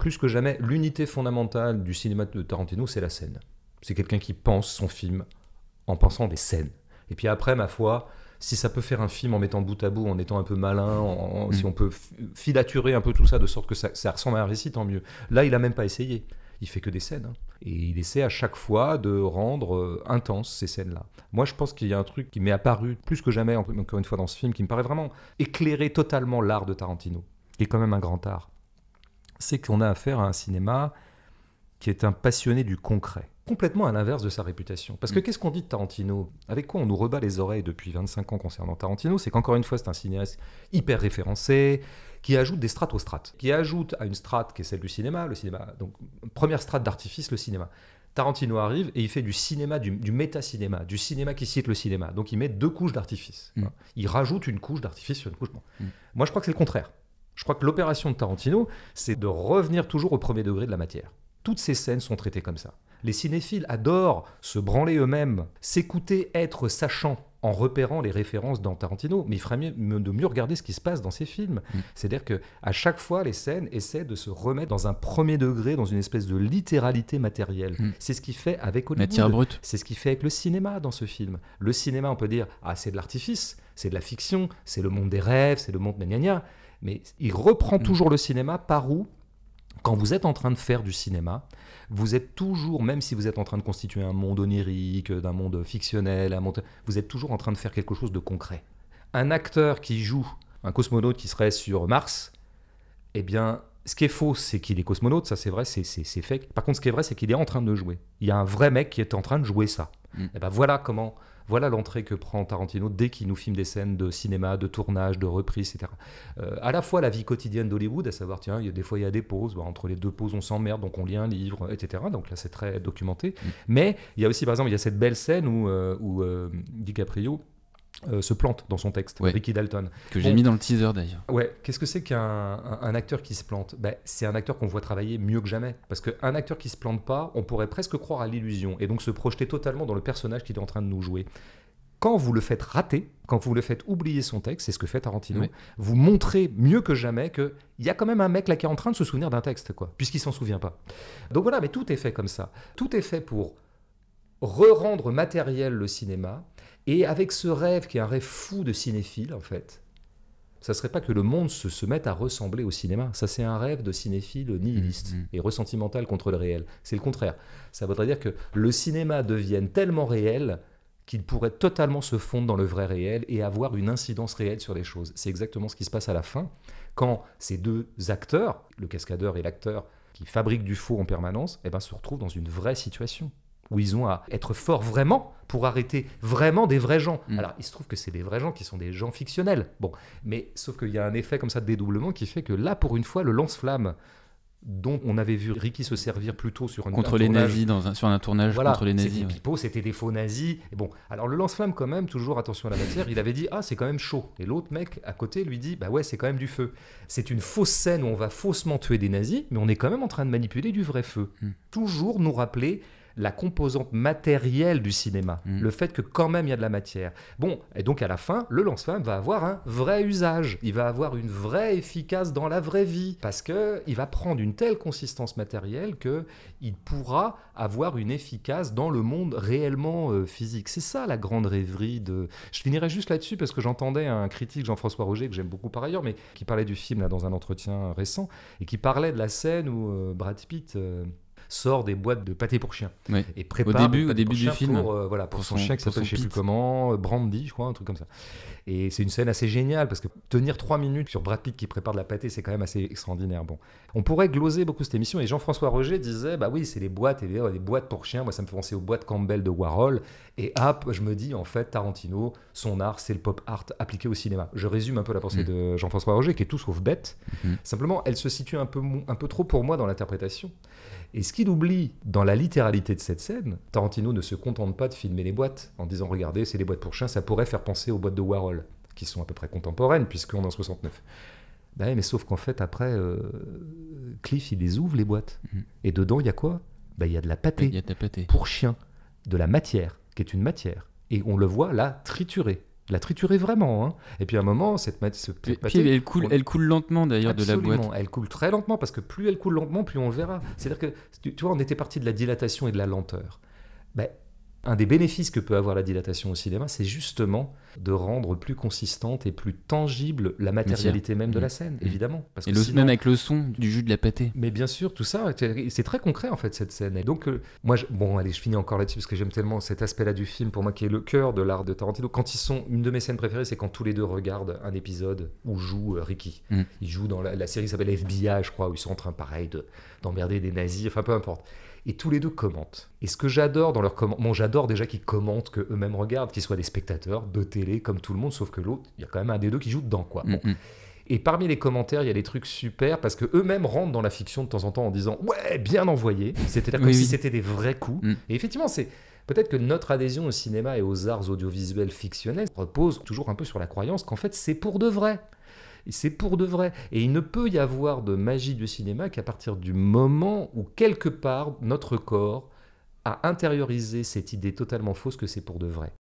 plus que jamais, l'unité fondamentale du cinéma de Tarantino, c'est la scène. C'est quelqu'un qui pense son film en pensant des scènes. Et puis après, ma foi, si ça peut faire un film en mettant bout à bout, en étant un peu malin, si on peut filaturer un peu tout ça de sorte que ça ressemble à un récit, tant mieux. Là, il n'a même pas essayé. Il fait que des scènes. Hein. Et il essaie à chaque fois de rendre intenses ces scènes-là. Moi, je pense qu'il y a un truc qui m'est apparu plus que jamais, encore une fois, dans ce film, qui me paraît vraiment éclairer totalement l'art de Tarantino, qui est quand même un grand art. C'est qu'on a affaire à un cinéma qui est un passionné du concret. Complètement à l'inverse de sa réputation. Parce que qu'est-ce qu'on dit de Tarantino ? Avec quoi on nous rebat les oreilles depuis 25 ans concernant Tarantino ? C'est qu'encore une fois, c'est un cinéaste hyper référencé, qui ajoute des strates aux strates, qui ajoute à une strate qui est celle du cinéma, le cinéma, donc première strate d'artifice, le cinéma. Tarantino arrive et il fait du cinéma, du méta-cinéma, du cinéma qui cite le cinéma. Donc il met 2 couches d'artifice. Il rajoute une couche d'artifice sur une couche. Moi, je crois que c'est le contraire. Je crois que l'opération de Tarantino, c'est de revenir toujours au premier degré de la matière. Toutes ces scènes sont traitées comme ça. Les cinéphiles adorent se branler eux-mêmes, s'écouter, être sachant en repérant les références dans Tarantino, mais il ferait mieux de mieux regarder ce qui se passe dans ses films. C'est-à-dire qu'à chaque fois, les scènes essaient de se remettre dans un premier degré, dans une espèce de littéralité matérielle. C'est ce qu'il fait avec Hollywood. Matière brute. C'est ce qu'il fait avec le cinéma dans ce film. Le cinéma, on peut dire, c'est de l'artifice, c'est de la fiction, c'est le monde des rêves, c'est le monde gna gna gna. Mais il reprend toujours le cinéma par où, quand vous êtes en train de faire du cinéma, vous êtes toujours, même si vous êtes en train de constituer un monde onirique, d'un monde fictionnel, vous êtes toujours en train de faire quelque chose de concret. Un acteur qui joue un cosmonaute qui serait sur Mars, eh bien, ce qui est faux, c'est qu'il est cosmonaute, ça c'est vrai, c'est fake. Par contre, ce qui est vrai, c'est qu'il est en train de jouer. Il y a un vrai mec qui est en train de jouer ça. Et ben voilà l'entrée que prend Tarantino dès qu'il nous filme des scènes de cinéma, de tournage, de reprise, etc. À la fois la vie quotidienne d'Hollywood, à savoir, tiens, des fois il y a des pauses, entre les 2 pauses on s'emmerde, donc on lit un livre, etc. Donc là c'est très documenté. Mais il y a aussi, par exemple, il y a cette belle scène où DiCaprio se plante dans son texte, Ricky Dalton. Que j'ai mis dans le teaser d'ailleurs. Ouais, qu'est-ce que c'est qu'un acteur qui se plante ? C'est un acteur qu'on voit travailler mieux que jamais. Parce qu'un acteur qui se plante pas, on pourrait presque croire à l'illusion et donc se projeter totalement dans le personnage qu'il est en train de nous jouer. Quand vous le faites rater, quand vous le faites oublier son texte, c'est ce que fait Tarantino, vous montrez mieux que jamais qu'il y a quand même un mec là qui est en train de se souvenir d'un texte, puisqu'il s'en souvient pas. Donc voilà, mais tout est fait comme ça. Tout est fait pour re-rendre matériel le cinéma. Et avec ce rêve qui est un rêve fou de cinéphile, en fait, ça serait pas que le monde se mette à ressembler au cinéma. Ça, c'est un rêve de cinéphile nihiliste et ressentimental contre le réel. C'est le contraire. Ça voudrait dire que le cinéma devienne tellement réel qu'il pourrait totalement se fondre dans le vrai réel et avoir une incidence réelle sur les choses. C'est exactement ce qui se passe à la fin, quand ces 2 acteurs, le cascadeur et l'acteur, qui fabriquent du faux en permanence, se retrouvent dans une vraie situation, où ils ont à être forts vraiment pour arrêter vraiment des vrais gens. Alors, il se trouve que c'est des vrais gens qui sont des gens fictionnels. Bon, mais sauf qu'il y a un effet comme ça de dédoublement qui fait que là, pour une fois, le lance-flamme dont on avait vu Ricky se servir plus tôt sur contre les nazis sur un tournage contre les nazis. C'était pipeau, c'était des faux nazis. Et bon, alors le lance-flamme quand même, toujours attention à la matière, il avait dit c'est quand même chaud. Et l'autre mec à côté lui dit ouais, c'est quand même du feu. C'est une fausse scène où on va faussement tuer des nazis, mais on est quand même en train de manipuler du vrai feu. Toujours nous rappeler la composante matérielle du cinéma, le fait que quand même il y a de la matière. Bon, et donc à la fin, le lance-flamme va avoir un vrai usage, il va avoir une vraie efficace dans la vraie vie, parce qu'il va prendre une telle consistance matérielle qu'il pourra avoir une efficace dans le monde réellement physique. C'est ça la grande rêverie de... Je finirai juste là-dessus parce que j'entendais un critique, Jean-François Roger, que j'aime beaucoup par ailleurs, mais qui parlait du film là, dans un entretien récent, et qui parlait de la scène où Brad Pitt... sort des boîtes de pâté pour chien et prépare au début du film pour son chien qui s'appelle je sais plus comment, Brandy je crois, un truc comme ça. Et c'est une scène assez géniale parce que tenir 3 minutes sur Brad Pitt qui prépare de la pâté, c'est quand même assez extraordinaire. Bon, on pourrait gloser beaucoup cette émission et Jean-François Roger disait oui, c'est les boîtes et les boîtes pour chiens. Moi ça me fait penser aux boîtes Campbell de Warhol et je me dis en fait Tarantino, son art c'est le pop art appliqué au cinéma. Je résume un peu la pensée de Jean-François Roger qui est tout sauf bête. Simplement elle se situe un peu trop pour moi dans l'interprétation. Et ce qu'il oublie dans la littéralité de cette scène, Tarantino ne se contente pas de filmer les boîtes en disant regardez, c'est des boîtes pour chiens, ça pourrait faire penser aux boîtes de Warhol, qui sont à peu près contemporaines puisqu'on est en 69. Mais sauf qu'en fait après, Cliff il les ouvre les boîtes et dedans il y a quoi ? Il y a de la pâté pour chiens, de la matière qui est une matière et on le voit là triturer. La triturer vraiment. Hein. Et puis à un moment, cette pâté... Puis elle coule lentement d'ailleurs de la boîte. Elle coule très lentement, parce que plus elle coule lentement, plus on le verra. C'est-à-dire que, tu vois, on était parti de la dilatation et de la lenteur. Un des bénéfices que peut avoir la dilatation au cinéma, c'est justement de rendre plus consistante et plus tangible la matérialité même de la scène, évidemment. Parce que sinon... Même avec le son du jus de la pâtée. Mais bien sûr, tout ça, c'est très concret en fait, cette scène. Et donc, moi, je finis encore là-dessus parce que j'aime tellement cet aspect-là du film, pour moi, qui est le cœur de l'art de Tarantino. Une de mes scènes préférées, c'est quand tous les deux regardent un épisode où joue Ricky. Il joue dans la série qui s'appelle FBI, je crois, où ils sont en train, pareil, d'emmerder des nazis, enfin peu importe. Et tous les deux commentent. Et ce que j'adore dans leurs commentaires, j'adore déjà qu'ils commentent, qu'eux-mêmes regardent, qu'ils soient des spectateurs de télé comme tout le monde, sauf que l'autre, il y a quand même un des deux qui joue dedans, quoi. Bon. Et parmi les commentaires, il y a des trucs super, parce qu'eux-mêmes rentrent dans la fiction de temps en temps en disant « Ouais, bien envoyé !» C'est-à-dire comme si c'était des vrais coups. Et effectivement, c'est... Peut-être que notre adhésion au cinéma et aux arts audiovisuels fictionnels repose toujours un peu sur la croyance qu'en fait, c'est pour de vrai. C'est pour de vrai. Et il ne peut y avoir de magie du cinéma qu'à partir du moment où, quelque part, notre corps a intériorisé cette idée totalement fausse que c'est pour de vrai.